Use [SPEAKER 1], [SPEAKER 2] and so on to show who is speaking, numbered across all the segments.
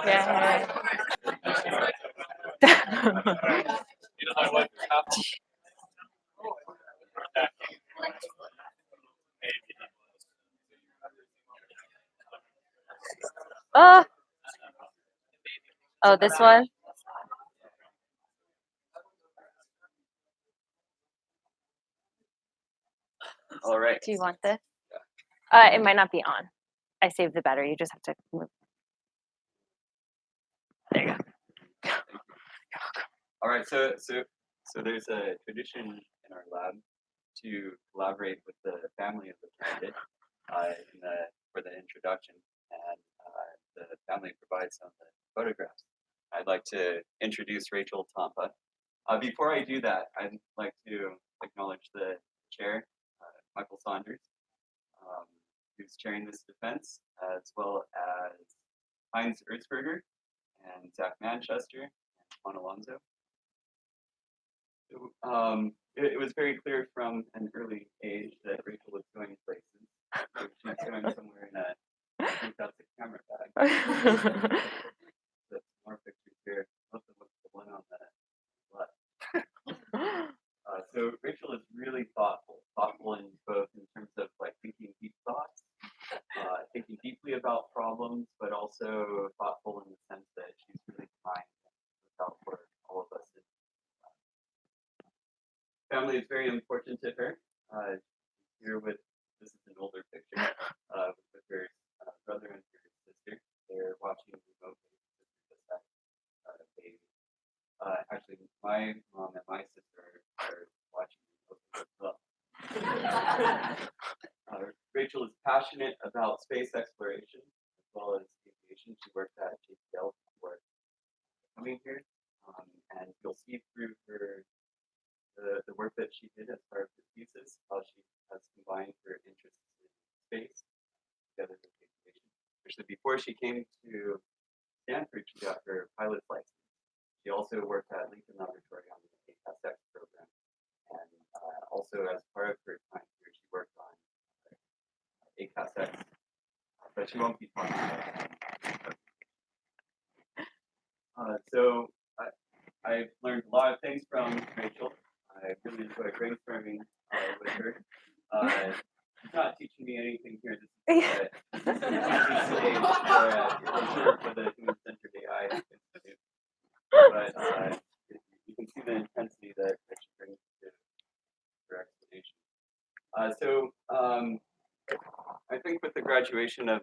[SPEAKER 1] Yeah. Oh, oh, this one.
[SPEAKER 2] All right.
[SPEAKER 1] Do you want this? It might not be on. I saved the battery. You just have to move. There you go.
[SPEAKER 2] All right. So there's a tradition in our lab to collaborate with the family of the candidate for the introduction, and the family provides some of the photographs. I'd like to introduce Rachael Tampa. Before I do that, I'd like to acknowledge the chair, Michael Saunders, who's chairing this defense, as well as Heinz Erzberger and Zach Manchester and Juan Alonso. It was very clear from an early age that Rachael was going places. So she's going somewhere in a fantastic camera bag. That's more pictures here. Most of the one on the left. So Rachael is really thoughtful in both in terms of like thinking deep thoughts, thinking deeply about problems, but also thoughtful in the sense that she's really kind and looks out for all of us. Family is very important to her. Here this is an older picture with her brother and her sister. They're watching remotely. Just had a baby. Actually, my mom and my sister are watching remotely as well. Rachael is passionate about space exploration as well as aviation. She worked at JPL before coming here, and you'll see through her the work that she did as part of her thesis, how she has combined her interests in space together with aviation. Actually, before she came to Stanford, she got her pilot's license. She also worked at Lincoln Laboratory on the ACASX program, and also as part of her time here, she worked on ACASX, but she won't be talking about that. So I've learned a lot of things from Rachael. I really enjoy brainstorming with her. She's not teaching me anything here. This is a stage for the human-centered AI Institute. But you can see the intensity that she brings to her explanation. I think with the graduation of,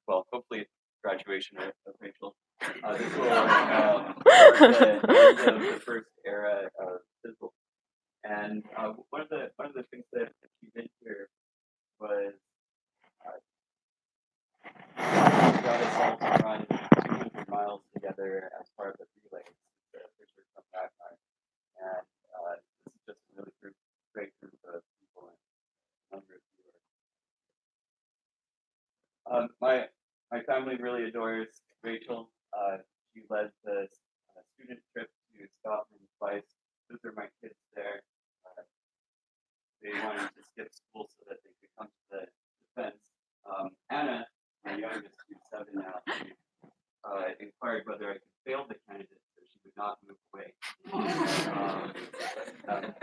[SPEAKER 2] well, hopefully graduation of Rachael, this will mark the end of the first era of physical. And one of the things that she did here was got us all to run 200 miles together as part of the relay. The picture from that time, and this is just a really great group of people and a number of viewers. My family really adores Rachael. She led the student trip to Scotland twice. Those are my kids there. They wanted to skip school so that they could come to the defense. Anna, my youngest, who's 7 now, inquired whether I could fail the candidate so she would not move away.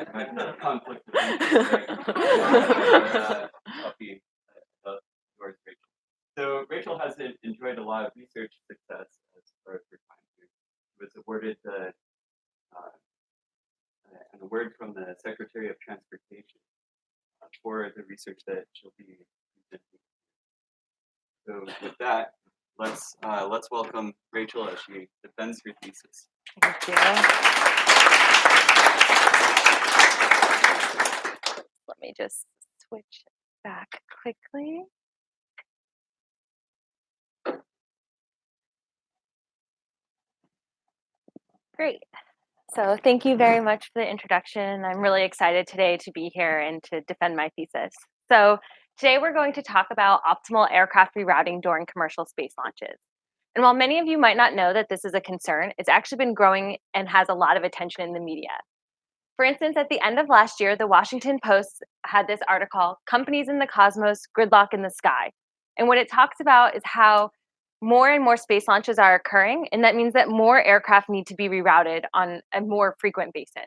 [SPEAKER 2] A conflict of interest there. Puppy, yours, Rachael. So Rachael has enjoyed a lot of research success as part of her time here. She was awarded an award from the Secretary of Transportation for the research that she'll be presenting. So with that, let's welcome Rachael as she defends her thesis.
[SPEAKER 1] Thank you. Let me just switch back quickly. Great. So thank you very much for the introduction. I'm really excited today to be here and to defend my thesis. So today we're going to talk about optimal aircraft rerouting during commercial space launches. And while many of you might not know that this is a concern, it's actually been growing and has a lot of attention in the media. For instance, at the end of last year, the Washington Post had this article, Companies in the Cosmos, Gridlock in the Sky. And what it talks about is how more and more space launches are occurring, and that means that more aircraft need to be rerouted on a more frequent basis.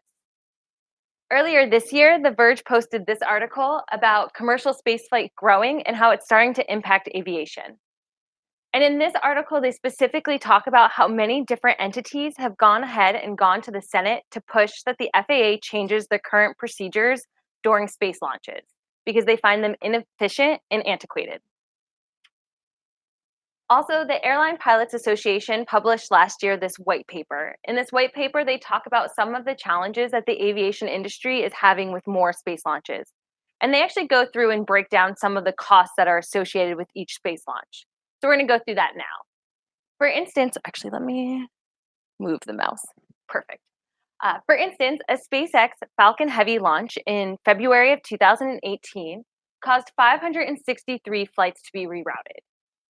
[SPEAKER 1] Earlier this year, The Verge posted this article about commercial spaceflight growing and how it's starting to impact aviation. And in this article, they specifically talk about how many different entities have gone ahead and gone to the Senate to push that the FAA changes the current procedures during space launches because they find them inefficient and antiquated. Also, the Airline Pilots Association published last year this white paper. In this white paper, they talk about some of the challenges that the aviation industry is having with more space launches. And they actually go through and break down some of the costs that are associated with each space launch. So we're going to go through that now. For instance, actually, let me move the mouse. Perfect. For instance, a SpaceX Falcon Heavy launch in February of 2018 caused 563 flights to be rerouted.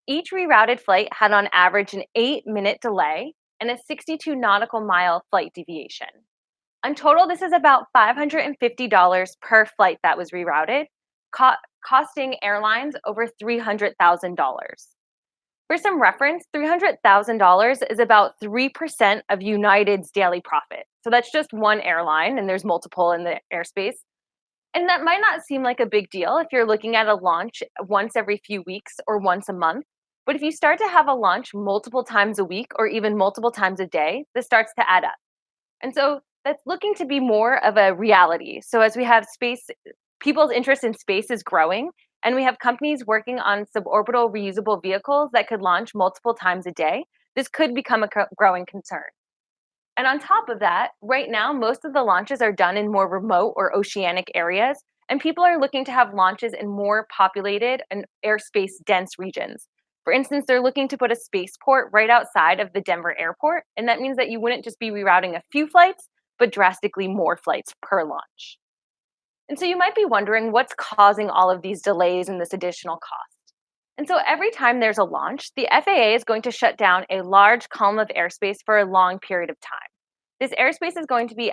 [SPEAKER 1] Each rerouted flight had on average an 8-minute delay and a 62 nautical mile flight deviation. In total, this is about $550 per flight that was rerouted, costing airlines over $300,000. For some reference, $300,000 is about 3% of United's daily profit. So that's just one airline, and there's multiple in the airspace. And that might not seem like a big deal if you're looking at a launch once every few weeks or once a month. But if you start to have a launch multiple times a week or even multiple times a day, this starts to add up. And so that's looking to be more of a reality. So as we have space, people's interest in space is growing, and we have companies working on suborbital reusable vehicles that could launch multiple times a day. This could become a growing concern. And on top of that, right now, most of the launches are done in more remote or oceanic areas, and people are looking to have launches in more populated and airspace dense regions. For instance, they're looking to put a spaceport right outside of the Denver airport, and that means that you wouldn't just be rerouting a few flights, but drastically more flights per launch. And so you might be wondering what's causing all of these delays and this additional cost. And so every time there's a launch, the FAA is going to shut down a large column of airspace for a long period of time. This airspace is going to be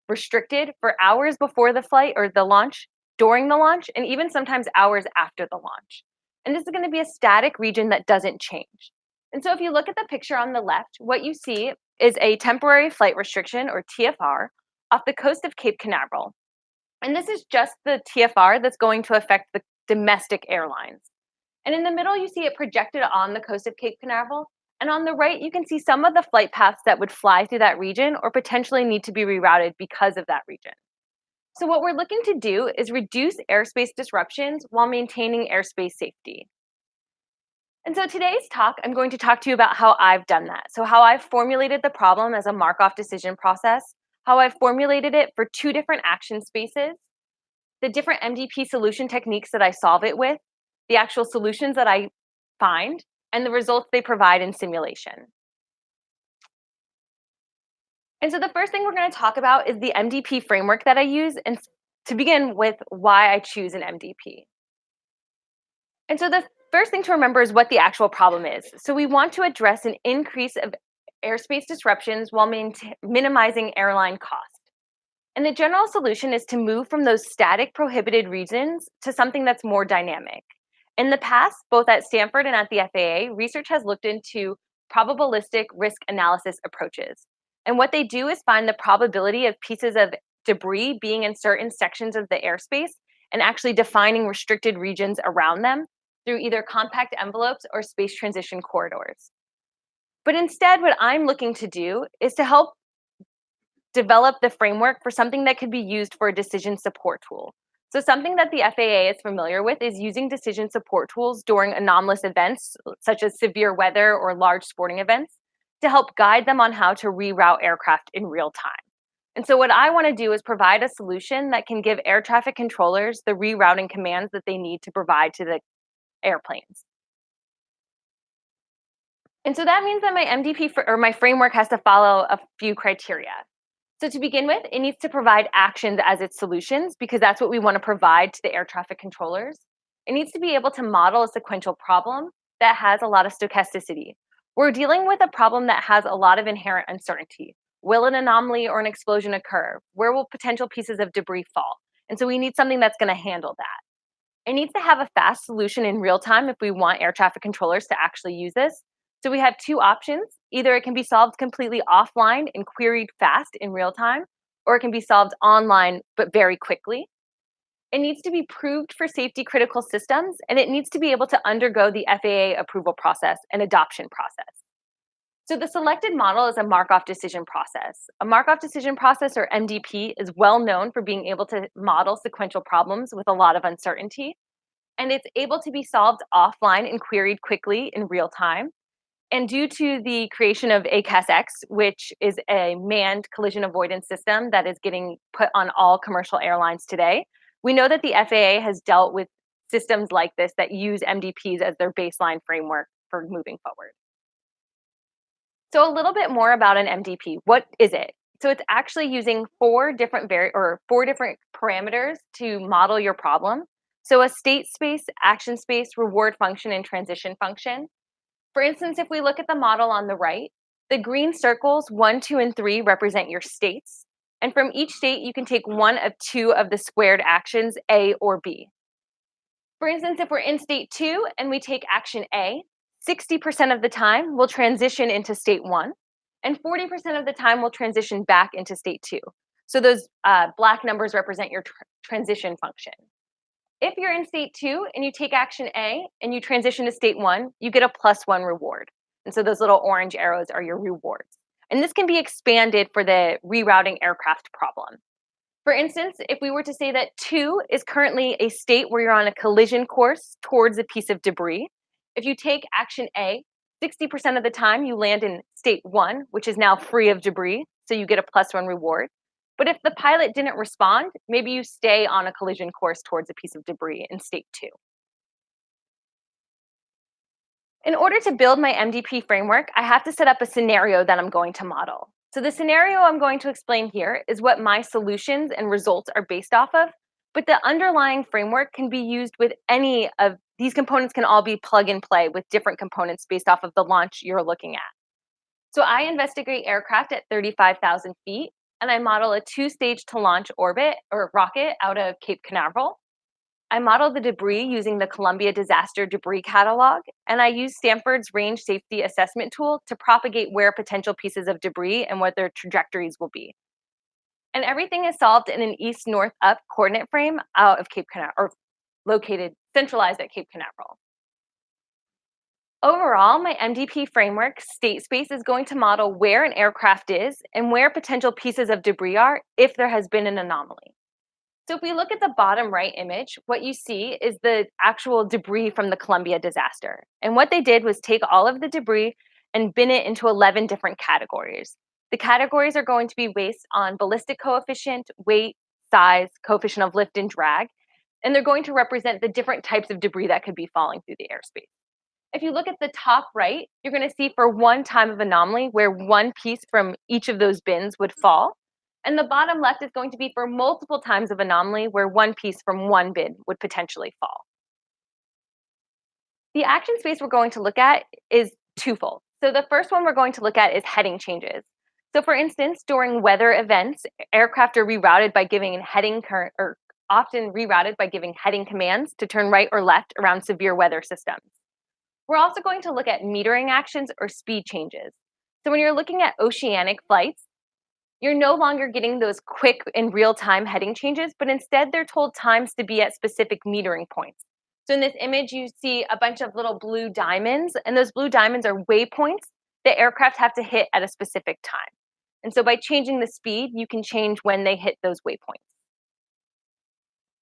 [SPEAKER 1] restricted for hours before the flight or the launch, during the launch, and even sometimes hours after the launch. And this is going to be a static region that doesn't change. And so if you look at the picture on the left, what you see is a temporary flight restriction, or TFR, off the coast of Cape Canaveral. And this is just the TFR that's going to affect the domestic airlines. And in the middle, you see it projected on the coast of Cape Canaveral. And on the right, you can see some of the flight paths that would fly through that region or potentially need to be rerouted because of that region. So what we're looking to do is reduce airspace disruptions while maintaining airspace safety. And so today's talk, I'm going to talk to you about how I've done that. So how I've formulated the problem as a Markov decision process, how I've formulated it for 2 different action spaces, the different MDP solution techniques that I solve it with, the actual solutions that I find, and the results they provide in simulation. And so the first thing we're going to talk about is the MDP framework that I use, and to begin with, why I choose an MDP. And so the first thing to remember is what the actual problem is. So we want to address an increase of airspace disruptions while minimizing airline cost. And the general solution is to move from those static prohibited regions to something that's more dynamic. In the past, both at Stanford and at the FAA, research has looked into probabilistic risk analysis approaches. And what they do is find the probability of pieces of debris being in certain sections of the airspace and actually defining restricted regions around them through either compact envelopes or space transition corridors. But instead, what I'm looking to do is to help develop the framework for something that could be used for a decision support tool. So something that the FAA is familiar with is using decision support tools during anomalous events, such as severe weather or large sporting events, to help guide them on how to reroute aircraft in real time. And so what I want to do is provide a solution that can give air traffic controllers the rerouting commands that they need to provide to the airplanes. And so that means that my MDP or my framework has to follow a few criteria. So to begin with, it needs to provide actions as its solutions because that's what we want to provide to the air traffic controllers. It needs to be able to model a sequential problem that has a lot of stochasticity. We're dealing with a problem that has a lot of inherent uncertainty. Will an anomaly or an explosion occur? Where will potential pieces of debris fall? And so we need something that's going to handle that. It needs to have a fast solution in real time if we want air traffic controllers to actually use this. So we have two options. Either it can be solved completely offline and queried fast in real time, or it can be solved online but very quickly. It needs to be proved for safety critical systems, and it needs to be able to undergo the FAA approval process and adoption process. So the selected model is a Markov decision process. A Markov decision process, or MDP, is well known for being able to model sequential problems with a lot of uncertainty, and it's able to be solved offline and queried quickly in real time. And due to the creation of ACAS-X, which is a manned collision avoidance system that is getting put on all commercial airlines today, we know that the FAA has dealt with systems like this that use MDPs as their baseline framework for moving forward. So a little bit more about an MDP. What is it? So it's actually using four different parameters to model your problem. So a state space, action space, reward function, and transition function. For instance, if we look at the model on the right, the green circles 1, 2, and 3 represent your states. And from each state, you can take one of two of the squared actions, A or B. For instance, if we're in state 2 and we take action A, 60% of the time we'll transition into state 1, and 40% of the time we'll transition back into state 2. So those black numbers represent your transition function. If you're in state 2 and you take action A and you transition to state 1, you get a +1 reward. And so those little orange arrows are your rewards. And this can be expanded for the rerouting aircraft problem. For instance, if we were to say that 2 is currently a state where you're on a collision course towards a piece of debris, if you take action A, 60% of the time you land in state 1, which is now free of debris, so you get a +1 reward. But if the pilot didn't respond, maybe you stay on a collision course towards a piece of debris in state 2. In order to build my MDP framework, I have to set up a scenario that I'm going to model. So the scenario I'm going to explain here is what my solutions and results are based off of, but the underlying framework can be used with any of these components. Can all be plug and play with different components based off of the launch you're looking at. So I investigate aircraft at 35,000 feet, and I model a 2-stage to launch orbit or rocket out of Cape Canaveral. I model the debris using the Columbia Disaster Debris Catalog, and I use Stanford's Range Safety Assessment tool to propagate where potential pieces of debris and what their trajectories will be. And everything is solved in an east-north-up coordinate frame out of Cape Canaveral, or located, centralized at Cape Canaveral. Overall, my MDP framework state space is going to model where an aircraft is and where potential pieces of debris are if there has been an anomaly. So if we look at the bottom right image, what you see is the actual debris from the Columbia disaster. And what they did was take all of the debris and bin it into 11 different categories. The categories are going to be based on ballistic coefficient, weight, size, coefficient of lift and drag, and they're going to represent the different types of debris that could be falling through the airspace. If you look at the top right, you're going to see for one time of anomaly where one piece from each of those bins would fall. And the bottom left is going to be for multiple times of anomaly where one piece from one bin would potentially fall. The action space we're going to look at is twofold. So the first one we're going to look at is heading changes. So for instance, during weather events, aircraft are rerouted by giving heading current, or often rerouted by giving heading commands to turn right or left around severe weather systems. We're also going to look at metering actions or speed changes. So when you're looking at oceanic flights, you're no longer getting those quick and real-time heading changes, but instead they're told times to be at specific metering points. So in this image, you see a bunch of little blue diamonds, and those blue diamonds are waypoints that aircraft have to hit at a specific time. And so by changing the speed, you can change when they hit those waypoints.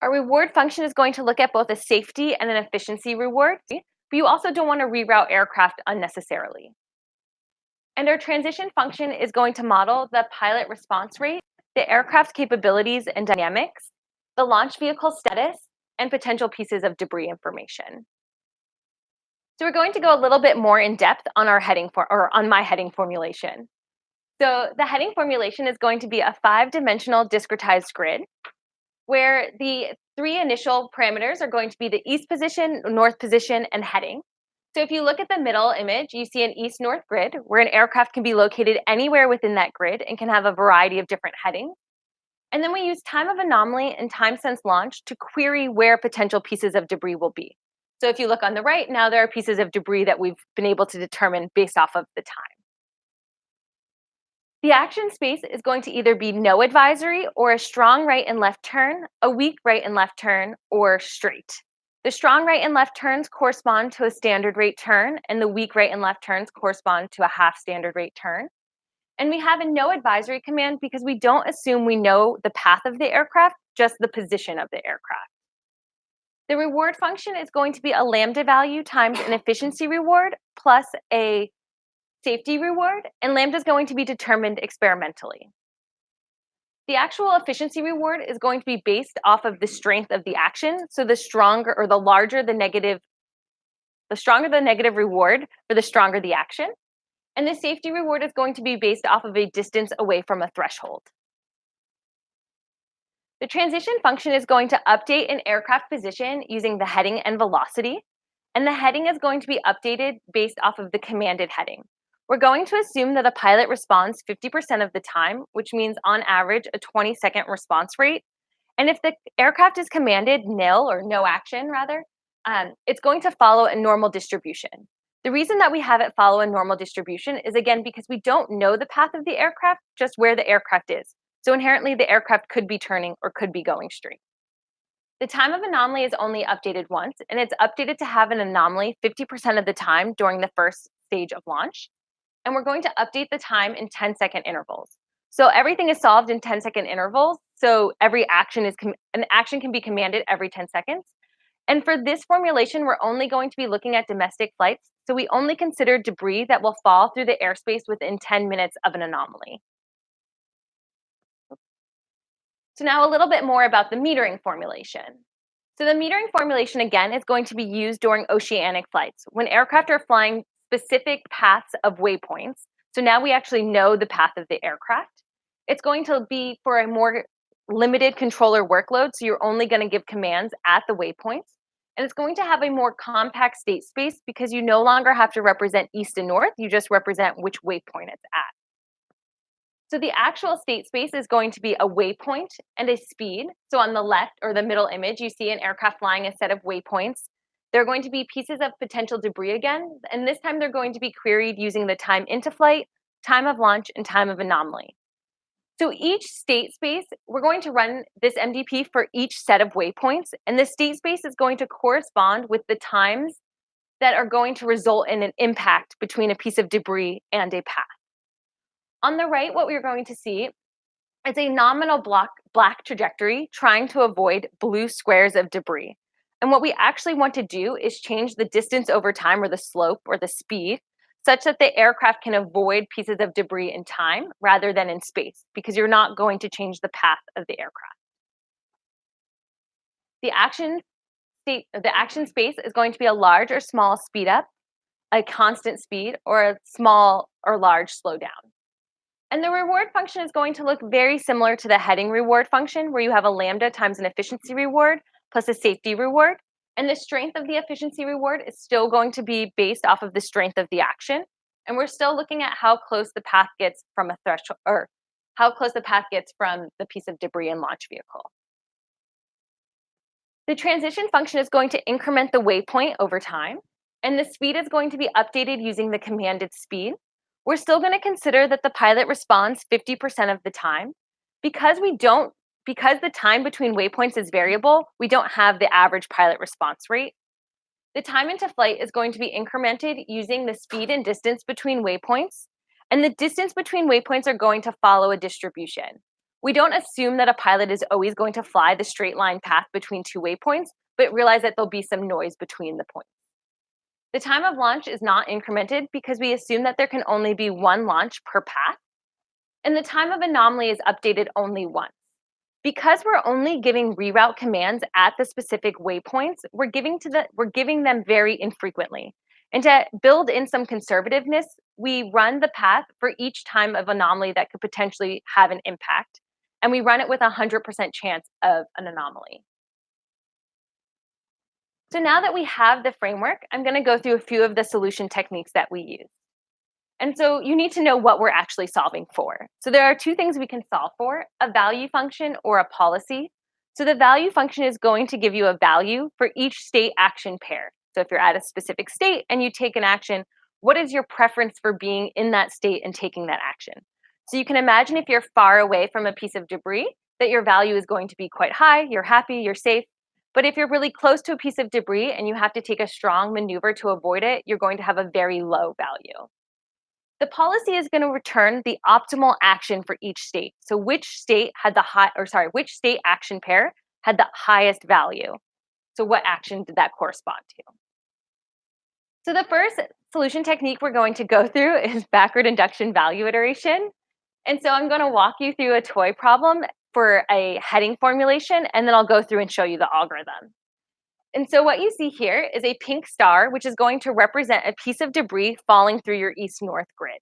[SPEAKER 1] Our reward function is going to look at both a safety and an efficiency reward, but you also don't want to reroute aircraft unnecessarily. And our transition function is going to model the pilot response rate, the aircraft's capabilities and dynamics, the launch vehicle status, and potential pieces of debris information. So we're going to go a little bit more in depth on our on my heading formulation. So the heading formulation is going to be a 5-dimensional discretized grid where the 3 initial parameters are going to be the east position, north position, and heading. So if you look at the middle image, you see an east-north grid where an aircraft can be located anywhere within that grid and can have a variety of different headings. And then we use time of anomaly and time since launch to query where potential pieces of debris will be. So if you look on the right, now there are pieces of debris that we've been able to determine based off of the time. The action space is going to either be no advisory or a strong right and left turn, a weak right and left turn, or straight. The strong right and left turns correspond to a standard rate turn, and the weak right and left turns correspond to a half standard rate turn. And we have a no advisory command because we don't assume we know the path of the aircraft, just the position of the aircraft. The reward function is going to be a lambda value times an efficiency reward plus a safety reward, and lambda is going to be determined experimentally. The actual efficiency reward is going to be based off of the strength of the action. So the stronger or the larger the stronger the negative reward, or the stronger the action. And the safety reward is going to be based off of a distance away from a threshold. The transition function is going to update an aircraft position using the heading and velocity. And the heading is going to be updated based off of the commanded heading. We're going to assume that a pilot responds 50% of the time, which means on average a 20-second response rate. And if the aircraft is commanded nil or no action rather, it's going to follow a normal distribution. The reason that we have it follow a normal distribution is again because we don't know the path of the aircraft, just where the aircraft is. So inherently the aircraft could be turning or could be going straight. The time of anomaly is only updated once, and it's updated to have an anomaly 50% of the time during the first stage of launch. And we're going to update the time in 10-second intervals. So everything is solved in 10-second intervals. So every action an action can be commanded every 10 seconds. And for this formulation, we're only going to be looking at domestic flights. So we only consider debris that will fall through the airspace within 10 minutes of an anomaly. So now a little bit more about the metering formulation. So the metering formulation, again, is going to be used during oceanic flights when aircraft are flying specific paths of waypoints. So now we actually know the path of the aircraft. It's going to be for a more limited controller workload, so you're only going to give commands at the waypoints. And it's going to have a more compact state space because you no longer have to represent east and north, you just represent which waypoint it's at. So the actual state space is going to be a waypoint and a speed. So on the left or the middle image, you see an aircraft flying a set of waypoints. They're going to be pieces of potential debris again, and this time they're going to be queried using the time into flight, time of launch, and time of anomaly. So each state space, we're going to run this MDP for each set of waypoints, and the state space is going to correspond with the times that are going to result in an impact between a piece of debris and a path. On the right, what we're going to see is a nominal black trajectory trying to avoid blue squares of debris. And what we actually want to do is change the distance over time or the slope or the speed such that the aircraft can avoid pieces of debris in time rather than in space because you're not going to change the path of the aircraft. The action space is going to be a large or small speed up, a constant speed, or a small or large slowdown. And the reward function is going to look very similar to the heading reward function, where you have a lambda times an efficiency reward plus a safety reward. And the strength of the efficiency reward is still going to be based off of the strength of the action. And we're still looking at how close the path gets from a threshold, or how close the path gets from the piece of debris and launch vehicle. The transition function is going to increment the waypoint over time, and the speed is going to be updated using the commanded speed. We're still going to consider that the pilot responds 50% of the time. Because the time between waypoints is variable, we don't have the average pilot response rate. The time into flight is going to be incremented using the speed and distance between waypoints, and the distance between waypoints are going to follow a distribution. We don't assume that a pilot is always going to fly the straight line path between two waypoints, but realize that there'll be some noise between the points. The time of launch is not incremented because we assume that there can only be one launch per path, and the time of anomaly is updated only once. Because we're only giving reroute commands at the specific waypoints, we're giving them very infrequently. And to build in some conservativeness, we run the path for each time of anomaly that could potentially have an impact, and we run it with a 100% chance of an anomaly. So now that we have the framework, I'm going to go through a few of the solution techniques that we use. And so you need to know what we're actually solving for. So there are two things we can solve for, a value function or a policy. So the value function is going to give you a value for each state action pair. So if you're at a specific state and you take an action, what is your preference for being in that state and taking that action? So you can imagine if you're far away from a piece of debris, that your value is going to be quite high, you're happy, you're safe. But if you're really close to a piece of debris and you have to take a strong maneuver to avoid it, you're going to have a very low value. The policy is going to return the optimal action for each state. So which state had which state action pair had the highest value? So what action did that correspond to? So the first solution technique we're going to go through is backward induction value iteration. And so I'm going to walk you through a toy problem for a heading formulation, and then I'll go through and show you the algorithm. And so what you see here is a pink star, which is going to represent a piece of debris falling through your east-north grid.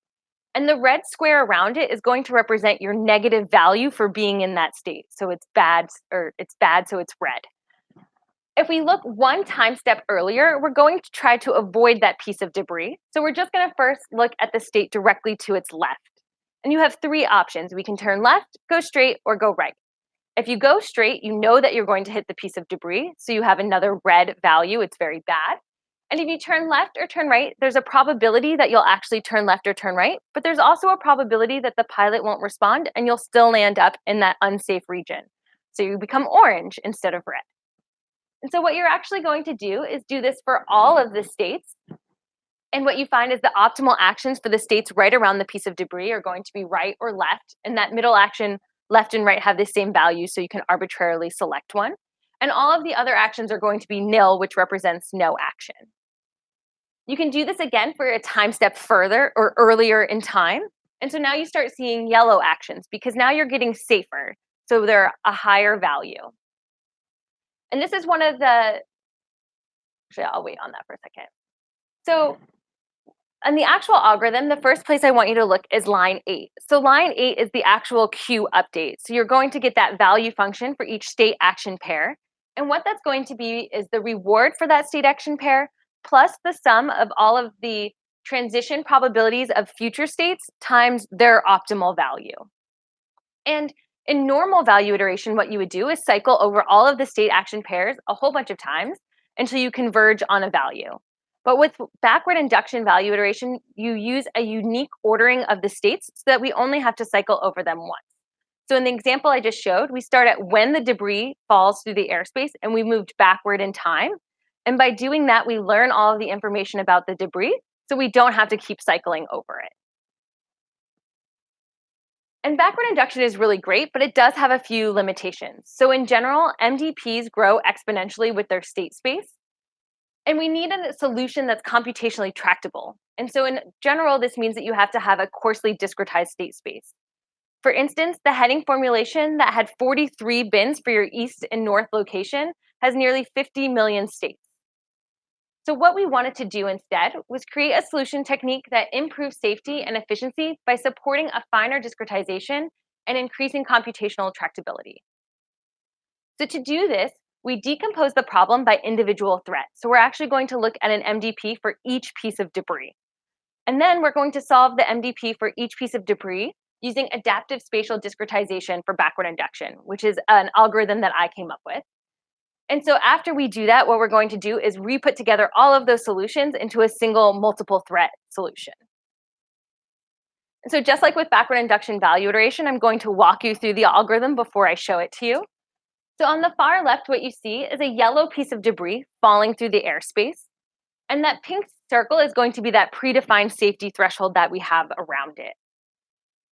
[SPEAKER 1] And the red square around it is going to represent your negative value for being in that state. So it's bad, so it's red. If we look one time step earlier, we're going to try to avoid that piece of debris. So we're just going to first look at the state directly to its left. And you have three options. We can turn left, go straight, or go right. If you go straight, you know that you're going to hit the piece of debris, so you have another red value. It's very bad. And if you turn left or turn right, there's a probability that you'll actually turn left or turn right, but there's also a probability that the pilot won't respond and you'll still land up in that unsafe region. So you become orange instead of red. And so what you're actually going to do is do this for all of the states. And what you find is the optimal actions for the states right around the piece of debris are going to be right or left. And that middle action, left and right, have the same value, so you can arbitrarily select one. And all of the other actions are going to be nil, which represents no action. You can do this again for a time step further or earlier in time. And so now you start seeing yellow actions because now you're getting safer. So they're a higher value. And this is one of the, actually, I'll wait on that for a second. So on the actual algorithm, the first place I want you to look is line 8. So line 8 is the actual queue update. So you're going to get that value function for each state action pair. And what that's going to be is the reward for that state action pair plus the sum of all of the transition probabilities of future states times their optimal value. And in normal value iteration, what you would do is cycle over all of the state action pairs a whole bunch of times until you converge on a value. But with backward induction value iteration, you use a unique ordering of the states so that we only have to cycle over them once. So in the example I just showed, we start at when the debris falls through the airspace and we moved backward in time. And by doing that, we learn all of the information about the debris, so we don't have to keep cycling over it. And backward induction is really great, but it does have a few limitations. So in general, MDPs grow exponentially with their state space. And we need a solution that's computationally tractable. And so in general, this means that you have to have a coarsely discretized state space. For instance, the heading formulation that had 43 bins for your east and north location has nearly 50 million states. So what we wanted to do instead was create a solution technique that improves safety and efficiency by supporting a finer discretization and increasing computational tractability. So to do this, we decompose the problem by individual threat. So we're actually going to look at an MDP for each piece of debris. And then we're going to solve the MDP for each piece of debris using adaptive spatial discretization for backward induction, which is an algorithm that I came up with. And so after we do that, what we're going to do is re-put together all of those solutions into a single multiple threat solution. And so just like with backward induction value iteration, I'm going to walk you through the algorithm before I show it to you. So on the far left, what you see is a yellow piece of debris falling through the airspace. And that pink circle is going to be that predefined safety threshold that we have around it.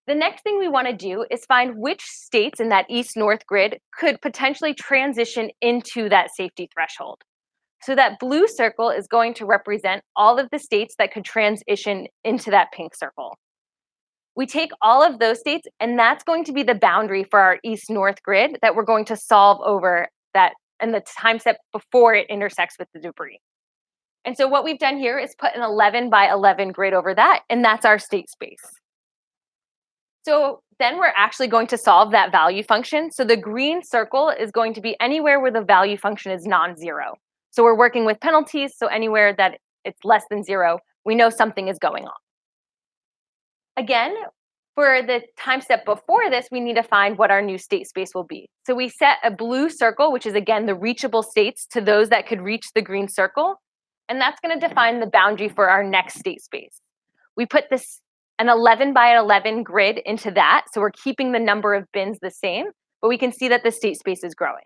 [SPEAKER 1] The next thing we want to do is find which states in that east-north grid could potentially transition into that safety threshold. So that blue circle is going to represent all of the states that could transition into that pink circle. We take all of those states, and that's going to be the boundary for our east-north grid that we're going to solve over that and the time step before it intersects with the debris. And so what we've done here is put an 11 by 11 grid over that, and that's our state space. So then we're actually going to solve that value function. So the green circle is going to be anywhere where the value function is non-zero. So we're working with penalties, so anywhere that it's less than 0, we know something is going on. Again, for the time step before this, we need to find what our new state space will be. So we set a blue circle, which is again the reachable states, to those that could reach the green circle, and that's going to define the boundary for our next state space. We put an 11 by 11 grid into that, so we're keeping the number of bins the same, but we can see that the state space is growing.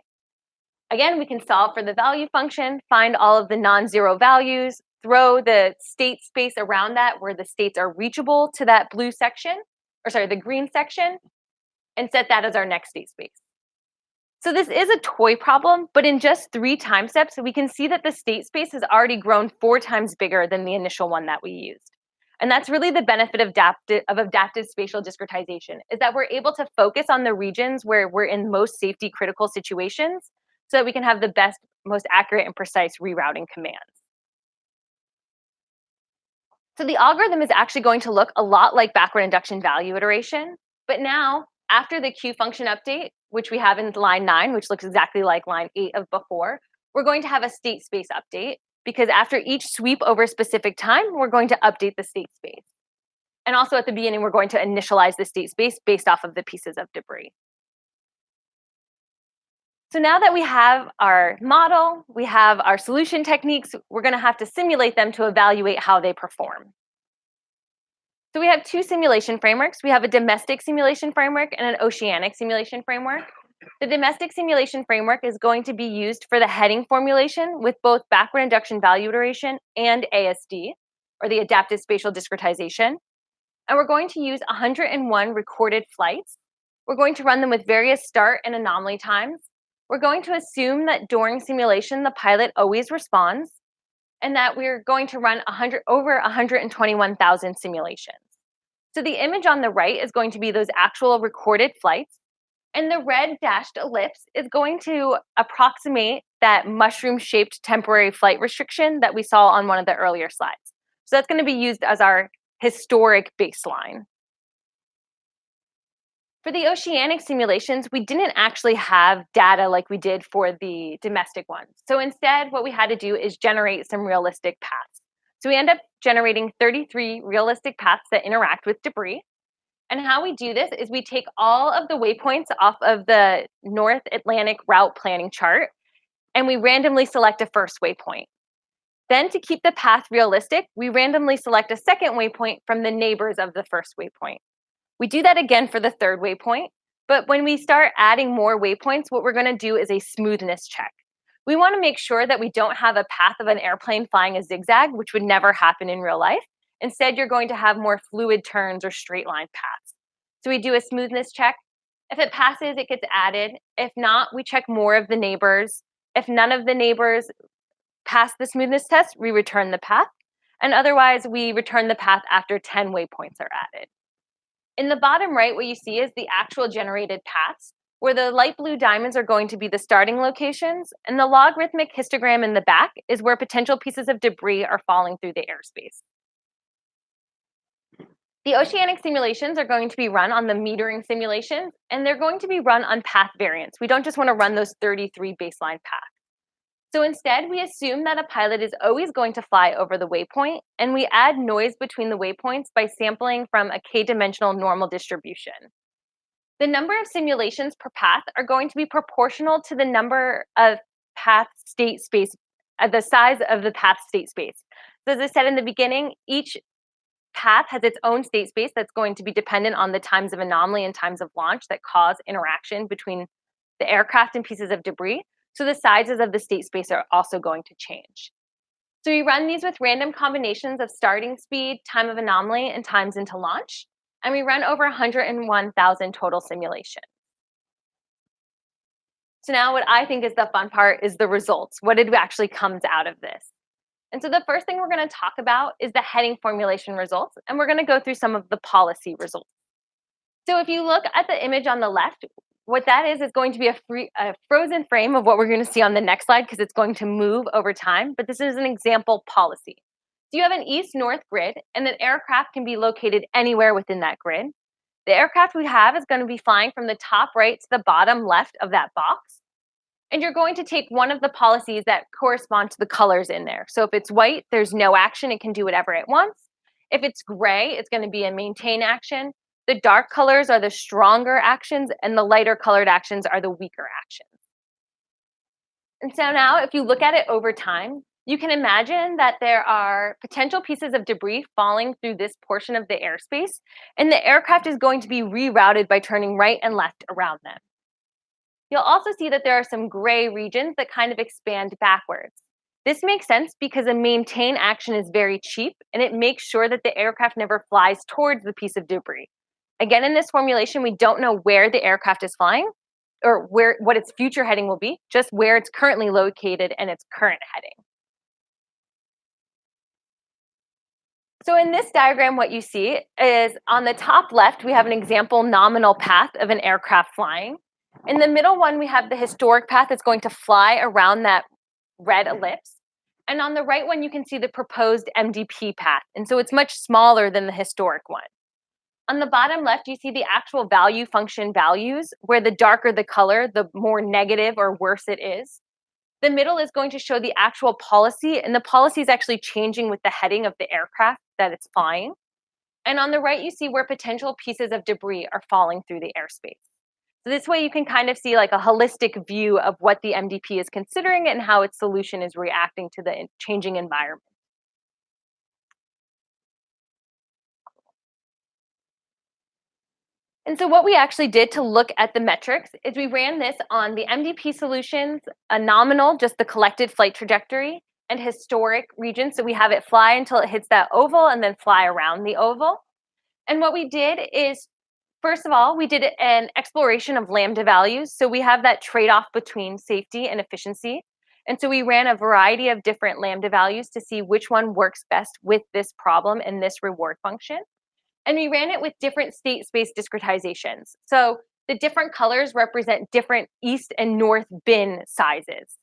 [SPEAKER 1] Again, we can solve for the value function, find all of the non-zero values, throw the state space around that where the states are reachable to that blue section, the green section, and set that as our next state space. So this is a toy problem, but in just 3 time steps, we can see that the state space has already grown 4 times bigger than the initial one that we used. And that's really the benefit of adaptive spatial discretization, is that we're able to focus on the regions where we're in most safety critical situations so that we can have the best, most accurate and precise rerouting commands. So the algorithm is actually going to look a lot like backward induction value iteration, but now after the Q function update, which we have in line 9, which looks exactly like line 8 of before, we're going to have a state space update, because after each sweep over a specific time, we're going to update the state space. And also at the beginning, we're going to initialize the state space based off of the pieces of debris. So now that we have our model, we have our solution techniques, we're going to have to simulate them to evaluate how they perform. So we have 2 simulation frameworks. We have a domestic simulation framework and an oceanic simulation framework. The domestic simulation framework is going to be used for the heading formulation with both backward induction value iteration and ASD, or the adaptive spatial discretization. And we're going to use 101 recorded flights. We're going to run them with various start and anomaly times. We're going to assume that during simulation, the pilot always responds, and that we're going to run over 121,000 simulations. So the image on the right is going to be those actual recorded flights, and the red dashed ellipse is going to approximate that mushroom-shaped temporary flight restriction that we saw on one of the earlier slides. So that's going to be used as our historic baseline. For the oceanic simulations, we didn't actually have data like we did for the domestic ones. So instead, what we had to do is generate some realistic paths. So we end up generating 33 realistic paths that interact with debris. And how we do this is we take all of the waypoints off of the North Atlantic route planning chart, and we randomly select a first waypoint. Then, to keep the path realistic, we randomly select a second waypoint from the neighbors of the first waypoint. We do that again for the third waypoint, but when we start adding more waypoints, what we're going to do is a smoothness check. We want to make sure that we don't have a path of an airplane flying a zigzag, which would never happen in real life. Instead, you're going to have more fluid turns or straight line paths. So we do a smoothness check. If it passes, it gets added. If not, we check more of the neighbors. If none of the neighbors pass the smoothness test, we return the path. And otherwise, we return the path after 10 waypoints are added. In the bottom right, what you see is the actual generated paths, where the light blue diamonds are going to be the starting locations, and the logarithmic histogram in the back is where potential pieces of debris are falling through the airspace. The oceanic simulations are going to be run on the metering simulations, and they're going to be run on path variance. We don't just want to run those 33 baseline paths. So instead, we assume that a pilot is always going to fly over the waypoint, and we add noise between the waypoints by sampling from a k-dimensional normal distribution. The number of simulations per path are going to be proportional to the number of path state space, the size of the path state space. So as I said in the beginning, each path has its own state space that's going to be dependent on the times of anomaly and times of launch that cause interaction between the aircraft and pieces of debris. So the sizes of the state space are also going to change. So we run these with random combinations of starting speed, time of anomaly, and times into launch. And we run over 101,000 total simulations. So now what I think is the fun part is the results. What actually comes out of this? And so the first thing we're going to talk about is the heading formulation results. And we're going to go through some of the policy results. So if you look at the image on the left, what that is going to be a frozen frame of what we're going to see on the next slide, because it's going to move over time. But this is an example policy. So you have an east-north grid, and the aircraft can be located anywhere within that grid. The aircraft we have is going to be flying from the top right to the bottom left of that box. And you're going to take one of the policies that correspond to the colors in there. So if it's white, there's no action, it can do whatever it wants. If it's gray, it's going to be a maintain action. The dark colors are the stronger actions, and the lighter colored actions are the weaker actions. And so now, if you look at it over time, you can imagine that there are potential pieces of debris falling through this portion of the airspace, and the aircraft is going to be rerouted by turning right and left around them. You'll also see that there are some gray regions that kind of expand backwards. This makes sense because a maintain action is very cheap, and it makes sure that the aircraft never flies towards the piece of debris. Again, in this formulation, we don't know where the aircraft is flying or what its future heading will be, just where it's currently located and its current heading. So in this diagram, what you see is on the top left, we have an example nominal path of an aircraft flying. In the middle one, we have the historic path that's going to fly around that red ellipse. And on the right one, you can see the proposed MDP path. And so it's much smaller than the historic one. On the bottom left, you see the actual value function values, where the darker the color, the more negative or worse it is. The middle is going to show the actual policy, and the policy is actually changing with the heading of the aircraft that it's flying. And on the right, you see where potential pieces of debris are falling through the airspace. So this way you can kind of see like a holistic view of what the MDP is considering and how its solution is reacting to the changing environment. And so what we actually did to look at the metrics is we ran this on the MDP solutions, a nominal, just the collected flight trajectory, and historic region. So we have it fly until it hits that oval and then fly around the oval. And what we did is, first of all, we did an exploration of lambda values. So we have that trade-off between safety and efficiency. And so we ran a variety of different lambda values to see which one works best with this problem and this reward function. And we ran it with different state space discretizations. So the different colors represent different east and north bin sizes.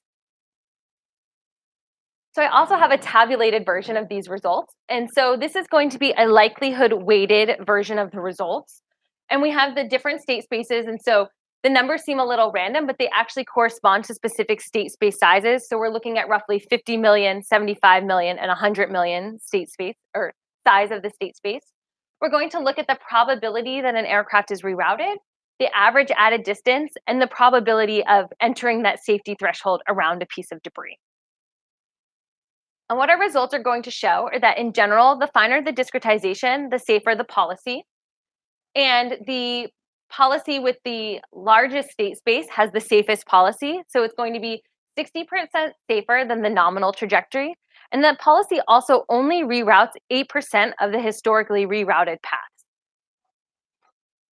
[SPEAKER 1] So I also have a tabulated version of these results. And so this is going to be a likelihood weighted version of the results. And we have the different state spaces. And so the numbers seem a little random, but they actually correspond to specific state space sizes. So we're looking at roughly 50 million, 75 million, and 100 million state space or size of the state space. We're going to look at the probability that an aircraft is rerouted, the average added distance, and the probability of entering that safety threshold around a piece of debris. And what our results are going to show are that in general, the finer the discretization, the safer the policy. And the policy with the largest state space has the safest policy. So it's going to be 60% safer than the nominal trajectory. And that policy also only reroutes 8% of the historically rerouted paths.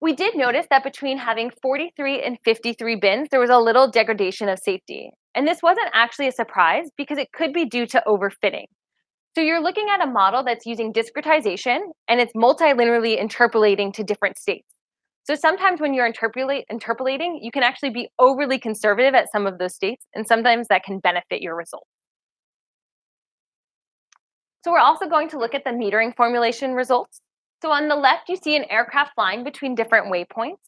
[SPEAKER 1] We did notice that between having 43 and 53 bins, there was a little degradation of safety. And this wasn't actually a surprise because it could be due to overfitting. So you're looking at a model that's using discretization and it's multilinearly interpolating to different states. So sometimes when you're interpolating, you can actually be overly conservative at some of those states, and sometimes that can benefit your result. So we're also going to look at the metering formulation results. So on the left, you see an aircraft flying between different waypoints.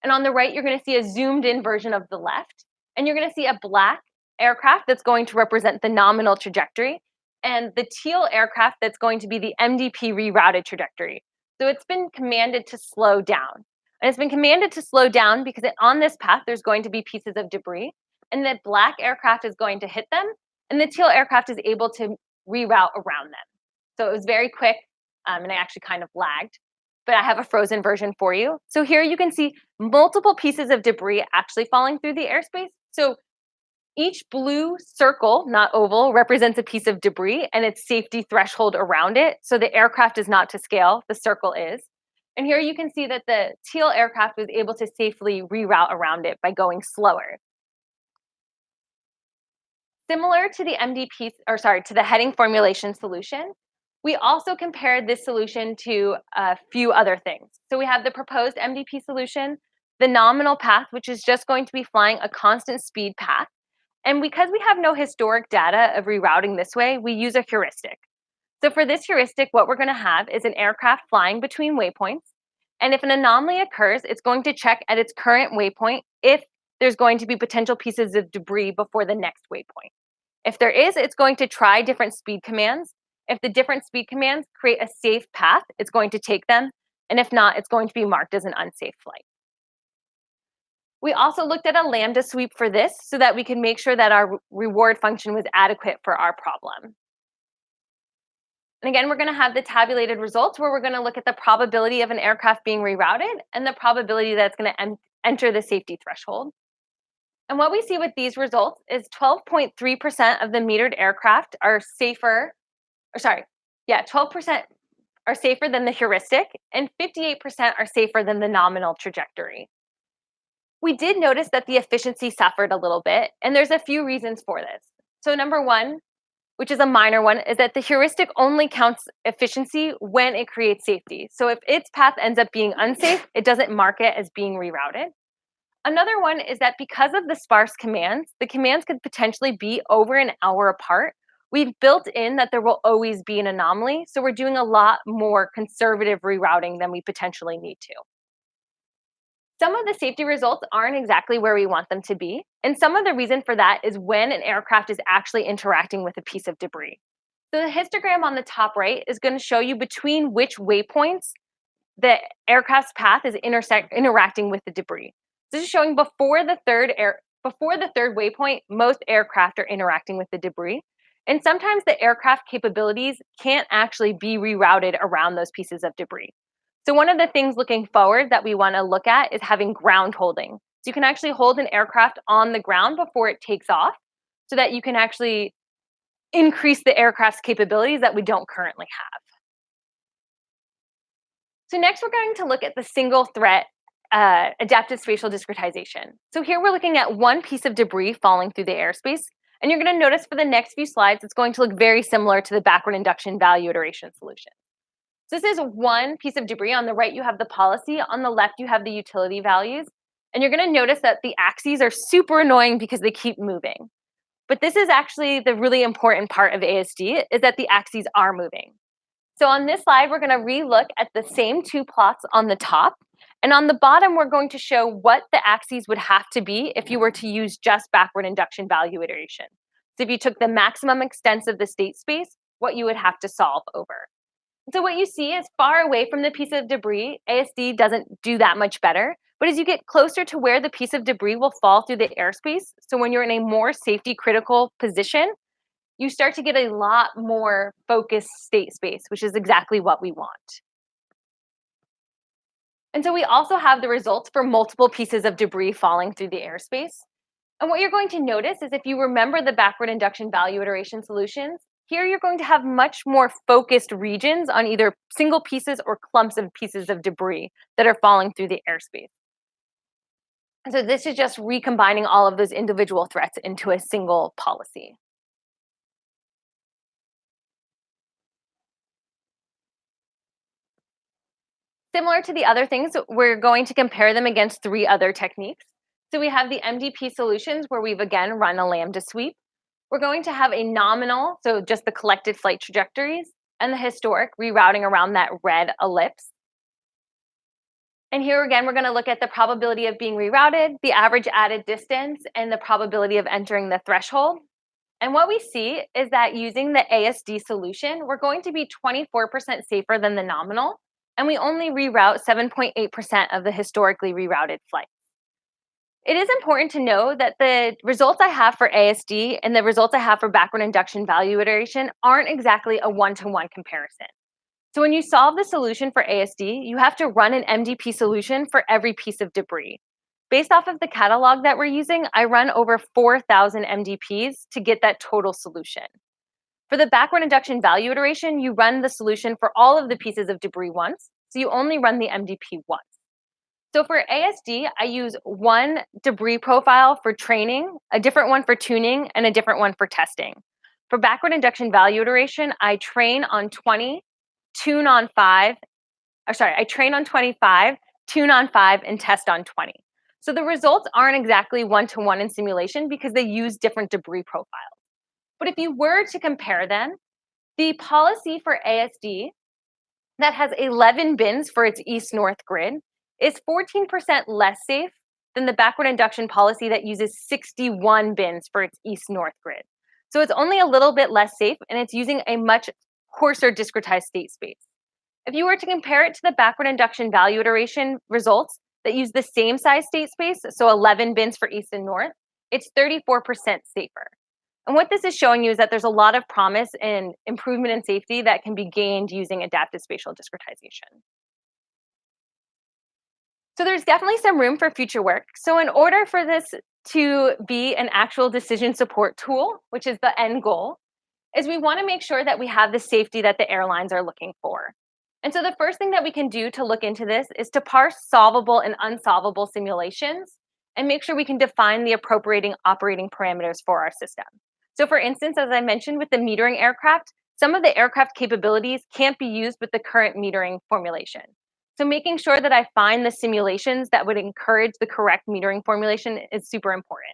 [SPEAKER 1] And on the right, you're going to see a zoomed in version of the left. And you're going to see a black aircraft that's going to represent the nominal trajectory, and the teal aircraft that's going to be the MDP rerouted trajectory. So it's been commanded to slow down. And it's been commanded to slow down because on this path, there's going to be pieces of debris. And the black aircraft is going to hit them. And the teal aircraft is able to reroute around them. So it was very quick, and I actually kind of lagged. But I have a frozen version for you. So here you can see multiple pieces of debris actually falling through the airspace. So each blue circle, not oval, represents a piece of debris and its safety threshold around it. So the aircraft is not to scale, the circle is. And here you can see that the teal aircraft was able to safely reroute around it by going slower. Similar to the to the heading formulation solution, we also compared this solution to a few other things. So we have the proposed MDP solution, the nominal path, which is just going to be flying a constant speed path. And because we have no historic data of rerouting this way, we use a heuristic. So for this heuristic, what we're going to have is an aircraft flying between waypoints. And if an anomaly occurs, it's going to check at its current waypoint if there's going to be potential pieces of debris before the next waypoint. If there is, it's going to try different speed commands. If the different speed commands create a safe path, it's going to take them. And if not, it's going to be marked as an unsafe flight. We also looked at a lambda sweep for this so that we can make sure that our reward function was adequate for our problem. And again, we're going to have the tabulated results where we're going to look at the probability of an aircraft being rerouted and the probability that it's going to enter the safety threshold. And what we see with these results is 12.3% of the metered aircraft are safer, 12% are safer than the heuristic, and 58% are safer than the nominal trajectory. We did notice that the efficiency suffered a little bit, and there's a few reasons for this. So number one, which is a minor one, is that the heuristic only counts efficiency when it creates safety. So if its path ends up being unsafe, it doesn't mark it as being rerouted. Another one is that because of the sparse commands, the commands could potentially be over an hour apart. We've built in that there will always be an anomaly, so we're doing a lot more conservative rerouting than we potentially need to. Some of the safety results aren't exactly where we want them to be, and some of the reason for that is when an aircraft is actually interacting with a piece of debris. So the histogram on the top right is going to show you between which waypoints the aircraft's path is interacting with the debris. This is showing before the third waypoint, most aircraft are interacting with the debris. And sometimes the aircraft capabilities can't actually be rerouted around those pieces of debris. So one of the things looking forward that we want to look at is having ground holding. So you can actually hold an aircraft on the ground before it takes off so that you can actually increase the aircraft's capabilities that we don't currently have. So next we're going to look at the single threat adaptive spatial discretization. So here we're looking at one piece of debris falling through the airspace, and you're going to notice for the next few slides, it's going to look very similar to the backward induction value iteration solution. So this is one piece of debris. On the right, you have the policy. On the left, you have the utility values. And you're going to notice that the axes are super annoying because they keep moving. But this is actually the really important part of ASD, is that the axes are moving. So on this slide, we're going to re-look at the same two plots on the top. And on the bottom, we're going to show what the axes would have to be if you were to use just backward induction value iteration. So if you took the maximum extents of the state space, what you would have to solve over. So what you see is far away from the piece of debris, ASD doesn't do that much better. But as you get closer to where the piece of debris will fall through the airspace, so when you're in a more safety critical position, you start to get a lot more focused state space, which is exactly what we want. And so we also have the results for multiple pieces of debris falling through the airspace. And what you're going to notice is if you remember the backward induction value iteration solutions, here you're going to have much more focused regions on either single pieces or clumps of pieces of debris that are falling through the airspace. And so this is just recombining all of those individual threats into a single policy. Similar to the other things, we're going to compare them against three other techniques. So we have the MDP solutions where we've again run a lambda sweep. We're going to have a nominal, so just the collected flight trajectories, and the historic rerouting around that red ellipse. And here again, we're going to look at the probability of being rerouted, the average added distance, and the probability of entering the threshold. And what we see is that using the ASD solution, we're going to be 24% safer than the nominal, and we only reroute 7.8% of the historically rerouted flights. It is important to know that the results I have for ASD and the results I have for backward induction value iteration aren't exactly a one-to-one comparison. So when you solve the solution for ASD, you have to run an MDP solution for every piece of debris. Based off of the catalog that we're using, I run over 4,000 MDPs to get that total solution. For the backward induction value iteration, you run the solution for all of the pieces of debris once, so you only run the MDP once. So for ASD, I use one debris profile for training, a different one for tuning, and a different one for testing. For backward induction value iteration, I train on 20, tune on 5, I train on 25, tune on 5, and test on 20. So the results aren't exactly one-to-one in simulation because they use different debris profiles. But if you were to compare them, the policy for ASD that has 11 bins for its east-north grid is 14% less safe than the backward induction policy that uses 61 bins for its east-north grid. So it's only a little bit less safe, and it's using a much coarser discretized state space. If you were to compare it to the backward induction value iteration results that use the same size state space, so 11 bins for east and north, it's 34% safer. And what this is showing you is that there's a lot of promise and improvement in safety that can be gained using adaptive spatial discretization. So there's definitely some room for future work. So in order for this to be an actual decision support tool, which is the end goal, is we want to make sure that we have the safety that the airlines are looking for. And so the first thing that we can do to look into this is to parse solvable and unsolvable simulations and make sure we can define the appropriate operating parameters for our system. So for instance, as I mentioned with the metering aircraft, some of the aircraft capabilities can't be used with the current metering formulation. So making sure that I find the simulations that would encourage the correct metering formulation is super important.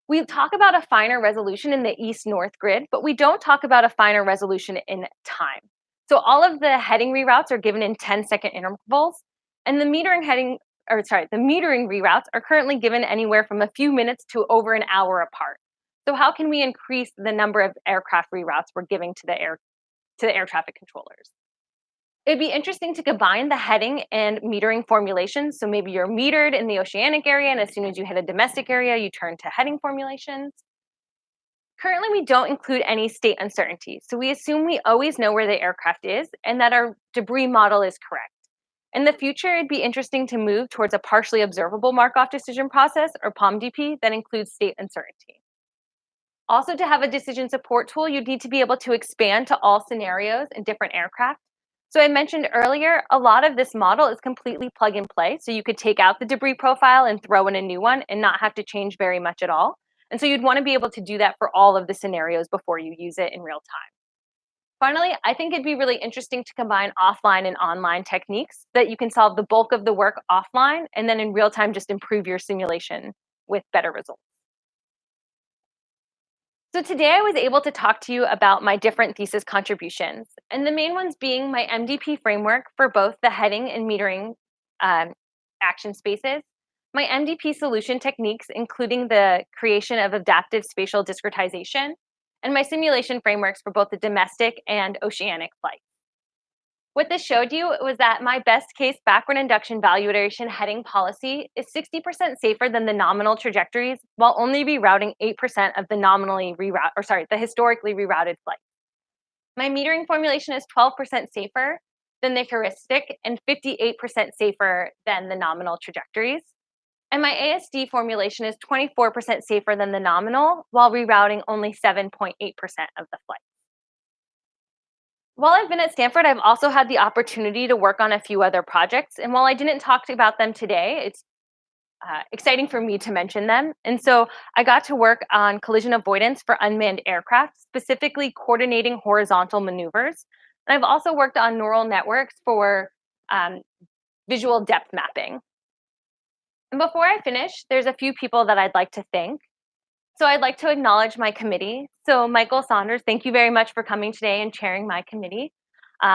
[SPEAKER 1] We talk about a finer resolution in the east-north grid, but we don't talk about a finer resolution in time. So all of the heading reroutes are given in 10-second intervals, and the metering reroutes are currently given anywhere from a few minutes to over an hour apart. So how can we increase the number of aircraft reroutes we're giving to the air traffic controllers? It'd be interesting to combine the heading and metering formulations. So maybe you're metered in the oceanic area, and as soon as you hit a domestic area, you turn to heading formulations. Currently, we don't include any state uncertainty. So we assume we always know where the aircraft is and that our debris model is correct. In the future, it'd be interesting to move towards a partially observable Markov decision process, or POMDP, that includes state uncertainty. Also, to have a decision support tool, you'd need to be able to expand to all scenarios in different aircraft. So I mentioned earlier, a lot of this model is completely plug and play. So you could take out the debris profile and throw in a new one and not have to change very much at all. And so you'd want to be able to do that for all of the scenarios before you use it in real time. Finally, I think it'd be really interesting to combine offline and online techniques that you can solve the bulk of the work offline and then in real time just improve your simulation with better results. So today I was able to talk to you about my different thesis contributions, and the main ones being my MDP framework for both the heading and metering action spaces, my MDP solution techniques, including the creation of adaptive spatial discretization, and my simulation frameworks for both the domestic and oceanic flights. What this showed you was that my best case backward induction value iteration heading policy is 60% safer than the nominal trajectories while only rerouting 8% of the the historically rerouted flights. My metering formulation is 12% safer than the heuristic and 58% safer than the nominal trajectories. And my ASD formulation is 24% safer than the nominal while rerouting only 7.8% of the flight. While I've been at Stanford, I've also had the opportunity to work on a few other projects. And while I didn't talk about them today, it's exciting for me to mention them. And so I got to work on collision avoidance for unmanned aircraft, specifically coordinating horizontal maneuvers. And I've also worked on neural networks for visual depth mapping. And before I finish, there's a few people that I'd like to thank. So I'd like to acknowledge my committee. So Michael Saunders, thank you very much for coming today and chairing my committee.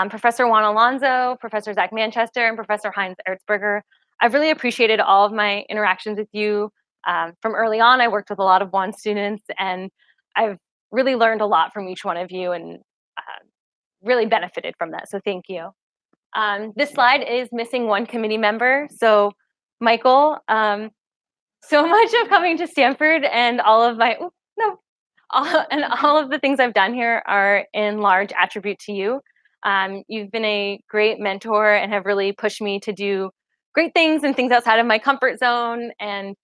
[SPEAKER 1] Professor Juan Alonso, Professor Zach Manchester, and Professor Heinz Erzberger. I've really appreciated all of my interactions with you. From early on, I worked with a lot of Juan students, and I've really learned a lot from each one of you and really benefited from that, so thank you. This slide is missing one committee member. So Michael, so much of coming to Stanford and all of the things I've done here are in large attribute to you. You've been a great mentor and have really pushed me to do great things and things outside of my comfort zone. And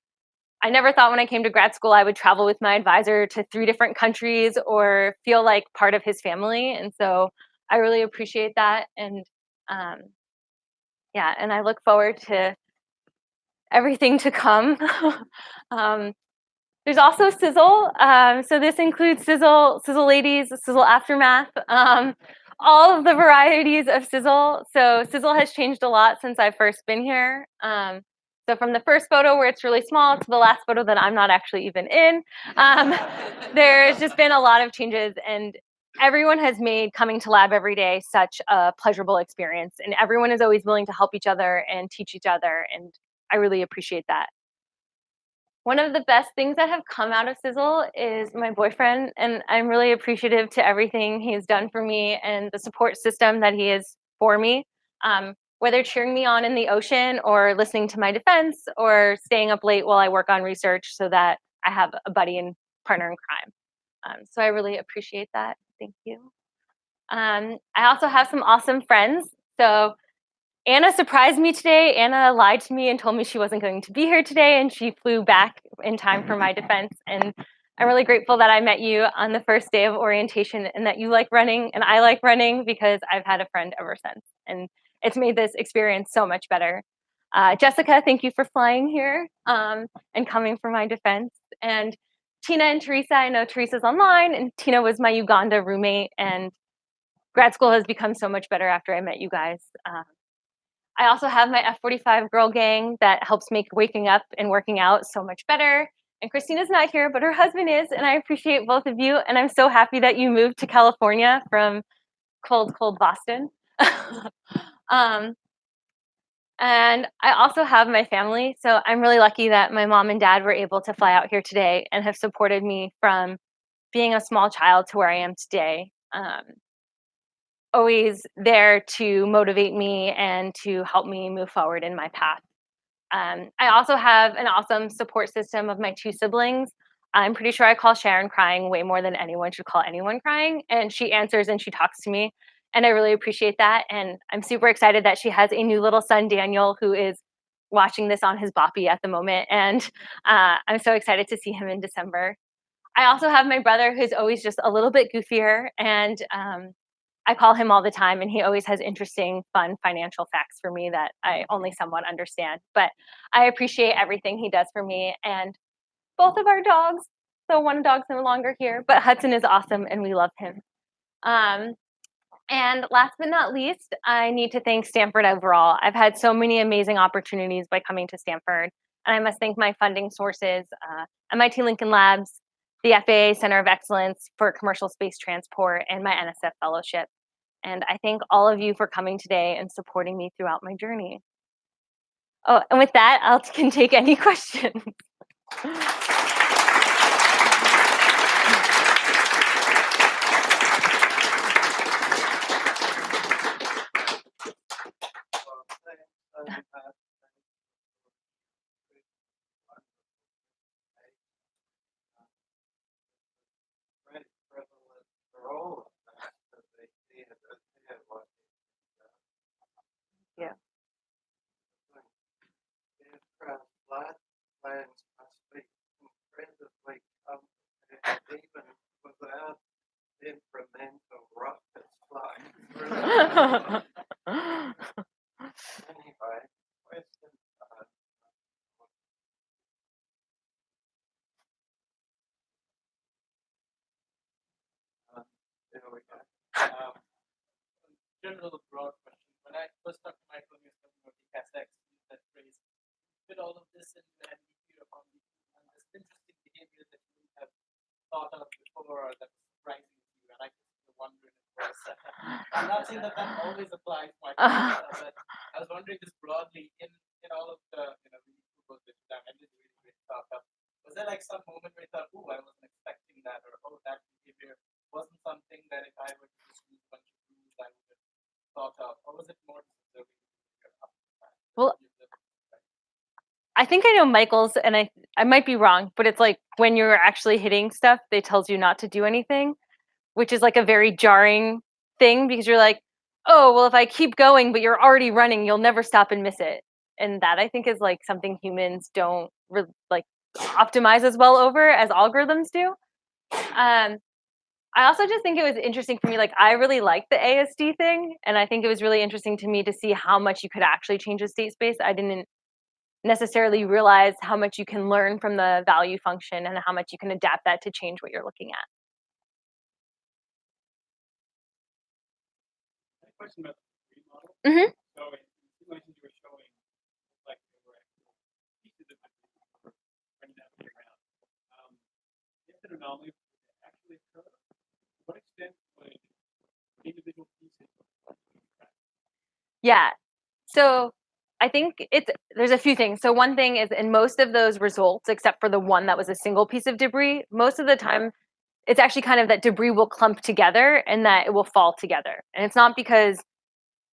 [SPEAKER 1] I never thought when I came to grad school I would travel with my advisor to 3 different countries or feel like part of his family. And so I really appreciate that. And and I look forward to everything to come. There's also Sizzle. So this includes Sizzle Ladies, Sizzle Aftermath, all of the varieties of Sizzle. So Sizzle has changed a lot since I've first been here. So from the first photo where it's really small to the last photo that I'm not actually even in, there's just been a lot of changes, and everyone has made coming to lab every day such a pleasurable experience, and everyone is always willing to help each other and teach each other, and I really appreciate that. One of the best things that have come out of Sizzle is my boyfriend, and I'm really appreciative to everything he's done for me and the support system that he is for me. Whether cheering me on in the ocean or listening to my defense or staying up late while I work on research so that I have a buddy and partner in crime. So I really appreciate that. Thank you. I also have some awesome friends. So Anna surprised me today. Anna lied to me and told me she wasn't going to be here today, and she flew back in time for my defense. And I'm really grateful that I met you on the first day of orientation and that you like running and I like running because I've had a friend ever since. And it's made this experience so much better. Jessica, thank you for flying here and coming for my defense. And Tina and Teresa, I know Teresa's online, and Tina was my Uganda roommate, and grad school has become so much better after I met you guys. I also have my F45 girl gang that helps make waking up and working out so much better. And Christina's not here, but her husband is, and I appreciate both of you. And I'm so happy that you moved to California from cold, cold Boston. um, and I also have my family. So I'm really lucky that my mom and dad were able to fly out here today and have supported me from being a small child to where I am today. Always there to motivate me and to help me move forward in my path. I also have an awesome support system of my two siblings. I'm pretty sure I call Sharon crying way more than anyone should call anyone crying, and she answers and she talks to me, and I really appreciate that. And I'm super excited that she has a new little son, Daniel, who is watching this on his boppy at the moment, and I'm so excited to see him in December. I also have my brother who's always just a little bit goofier, and I call him all the time, and he always has interesting, fun financial facts for me that I only somewhat understand. But I appreciate everything he does for me and both of our dogs. So one dog's no longer here, but Hudson is awesome and we love him. Um, and last but not least, I need to thank Stanford overall. I've had so many amazing opportunities by coming to Stanford, and I must thank my funding sources, MIT Lincoln Labs, the FAA Center of Excellence for Commercial Space Transport, and my NSF Fellowship. And I thank all of you for coming today and supporting me throughout my journey. Oh, and with that, I can take any questions. Yeah.
[SPEAKER 3] Aircraft plans must be incredibly complicated, even without incremental rockets flying through them. Anyway, question time. There we go. General broad question. When I first talked to Michael, he was talking about the CASX, that phrase, fit all of this in the MVP upon the and this interesting behavior that you have thought of before or that's surprising to you. And I just wondering if it was I'm not saying that that always applies, Michael, but I was wondering just broadly in all of the really cool work that you've done and this really great stuff. Was there like some moment where you thought, oh, I wasn't expecting that, or oh, that behavior wasn't something that if I were to just use a bunch of rules I would have thought of, or was it more just observing behavior after that?
[SPEAKER 1] Well, I think I know Michael's, and I might be wrong, but it's like when you're actually hitting stuff, they tells you not to do anything, which is like a very jarring thing because you're like, oh, well, if I keep going, but you're already running, you'll never stop and miss it. And that I think is like something humans don't like optimize as well over as algorithms do. Um, I also just think it was interesting for me. Like, I really like the ASD thing, and I think it was really interesting to me to see how much you could actually change the state space. I didn't necessarily realize how much you can learn from the value function and how much you can adapt that to change what you're looking at.
[SPEAKER 3] A question about the model.
[SPEAKER 1] Mm-hmm.
[SPEAKER 3] So in simulations you were showing like there were actual pieces of the running down the ground. If an anomaly actually occur, to what extent would individual pieces
[SPEAKER 1] Yeah. So I think there's a few things. So one thing is in most of those results, except for the one that was a single piece of debris, most of the time it's actually kind of that debris will clump together and that it will fall together. And it's not because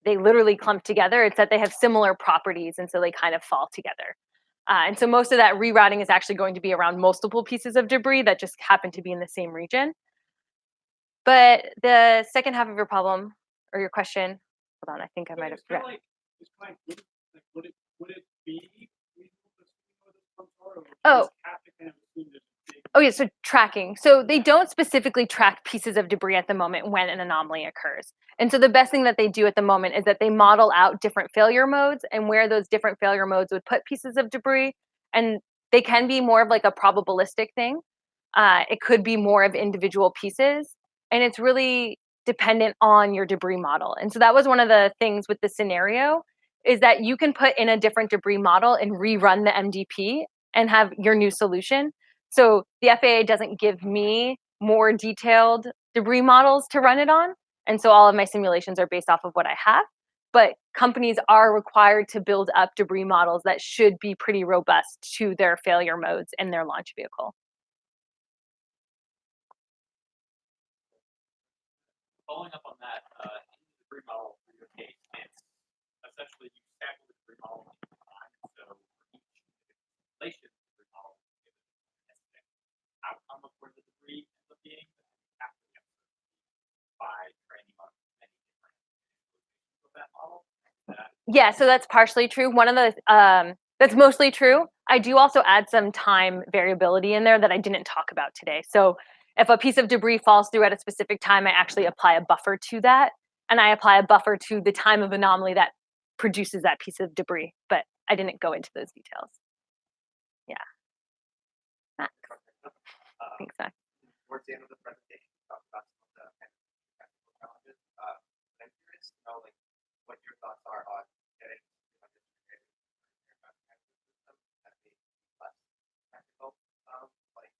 [SPEAKER 1] they literally clump together, it's that they have similar properties and so they kind of fall together. And so most of that rerouting is actually going to be around multiple pieces of debris that just happen to be in the same region. But the second half of your problem or your question, hold on, I think I might have forgot.
[SPEAKER 3] Would it be reasonable to assume where those clumps are, or would you
[SPEAKER 1] Oh.
[SPEAKER 3] just have to kind of assume there's a big
[SPEAKER 1] Oh yeah, so tracking. So they don't specifically track pieces of debris at the moment when an anomaly occurs. And so the best thing that they do at the moment is that they model out different failure modes and where those different failure modes would put pieces of debris. And they can be more of like a probabilistic thing. It could be more of individual pieces. And it's really dependent on your debris model. And so that was one of the things with the scenario is that you can put in a different debris model and rerun the MDP and have your new solution. So the FAA doesn't give me more detailed debris models to run it on. And so all of my simulations are based off of what I have. But companies are required to build up debris models that should be pretty robust to their failure modes in their launch vehicle.
[SPEAKER 3] Following up on that, in the debris model for your case, it's essentially you sample the debris model in time. So for each simulation debris model, you give it an estimate outcome of where the debris ends up being, but then you have to get by training on many different visualizations of that model.
[SPEAKER 1] Yeah, so that's partially true. One of the that's mostly true. I do also add some time variability in there that I didn't talk about today. So if a piece of debris falls through at a specific time, I actually apply a buffer to that, and I apply a buffer to the time of anomaly that produces that piece of debris. But I didn't go into those details. Yeah. Max. Thanks, Max.
[SPEAKER 2] Towards the end of the presentation, we talked about some of the kind of technical challenges. I'm curious to know like what your thoughts are on getting system that may be less technical, like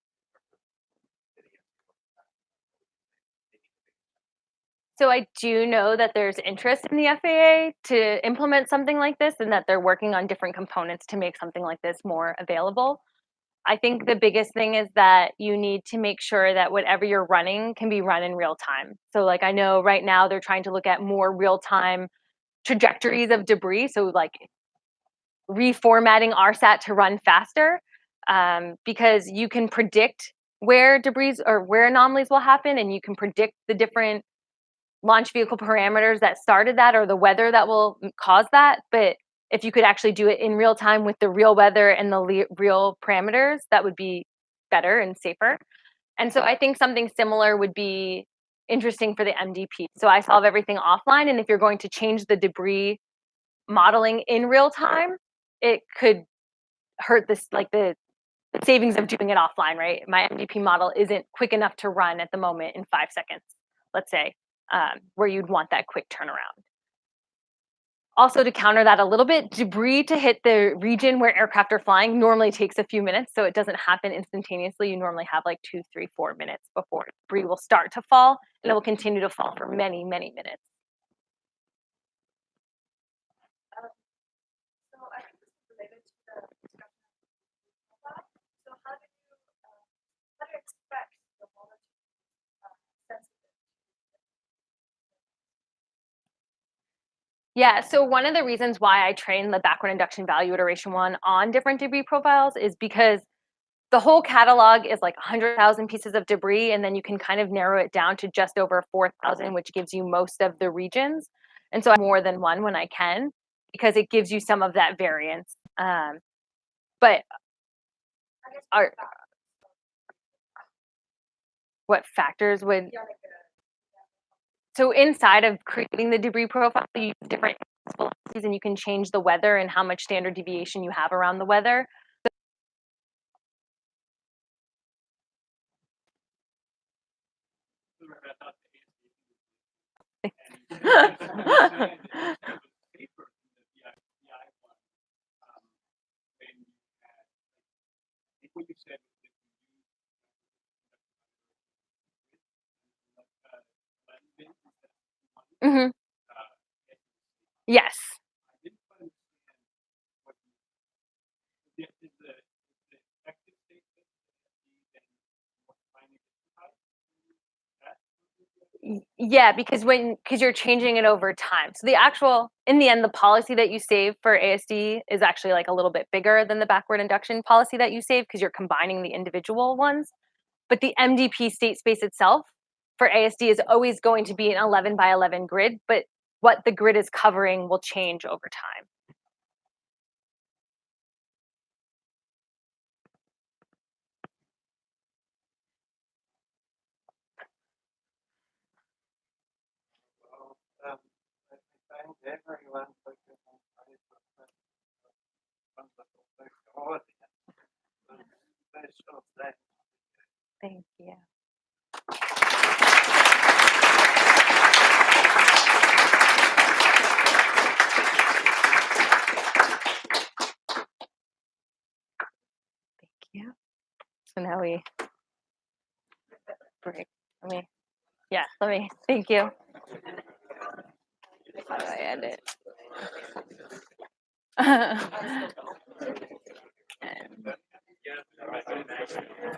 [SPEAKER 1] So I do know that there's interest in the FAA to implement something like this and that they're working on different components to make something like this more available. I think the biggest thing is that you need to make sure that whatever you're running can be run in real time. So like I know right now they're trying to look at more real-time trajectories of debris. So like reformatting RSAT to run faster because you can predict where debris or where anomalies will happen and you can predict the different launch vehicle parameters that started that or the weather that will cause that. But if you could actually do it in real time with the real weather and the real parameters, that would be better and safer. And so I think something similar would be interesting for the MDP. So I solve everything offline. And if you're going to change the debris modeling in real time, it could hurt this, like the savings of doing it offline, right? My MDP model isn't quick enough to run at the moment in 5 seconds, let's say, where you'd want that quick turnaround. Also, to counter that a little bit, debris to hit the region where aircraft are flying normally takes a few minutes, so it doesn't happen instantaneously. You normally have like 2, 3, 4 minutes before debris will start to fall, and it will continue to fall for many, many minutes.
[SPEAKER 4] So I think this is related to the discussion of that. So how do you expect the model to be sensitive?
[SPEAKER 1] Yeah, so one of the reasons why I train the backward induction value iteration one on different debris profiles is because the whole catalog is like 100,000 pieces of debris, and then you can kind of narrow it down to just over 4,000, which gives you most of the regions. And so I more than one when I can, because it gives you some of that variance. But
[SPEAKER 4] I guess
[SPEAKER 1] are, what factors would,
[SPEAKER 4] yeah, like
[SPEAKER 1] so inside of creating the debris profile, you use different velocities and you can change the weather and how much standard deviation you have around the weather. Mhm. Yes. Yeah, because you're changing it over time. So in the end, the policy that you save for ASD is actually like a little bit bigger than the backward induction policy that you save because you're combining the individual ones. But the MDP state space itself for ASD is always going to be an 11 by 11 grid, but what the grid is covering will change over time.
[SPEAKER 3] Well, I thank everyone for giving wonderful technology. Special thanks.
[SPEAKER 1] Thank you. Thank you. So now we break. Thank you. How do I end it?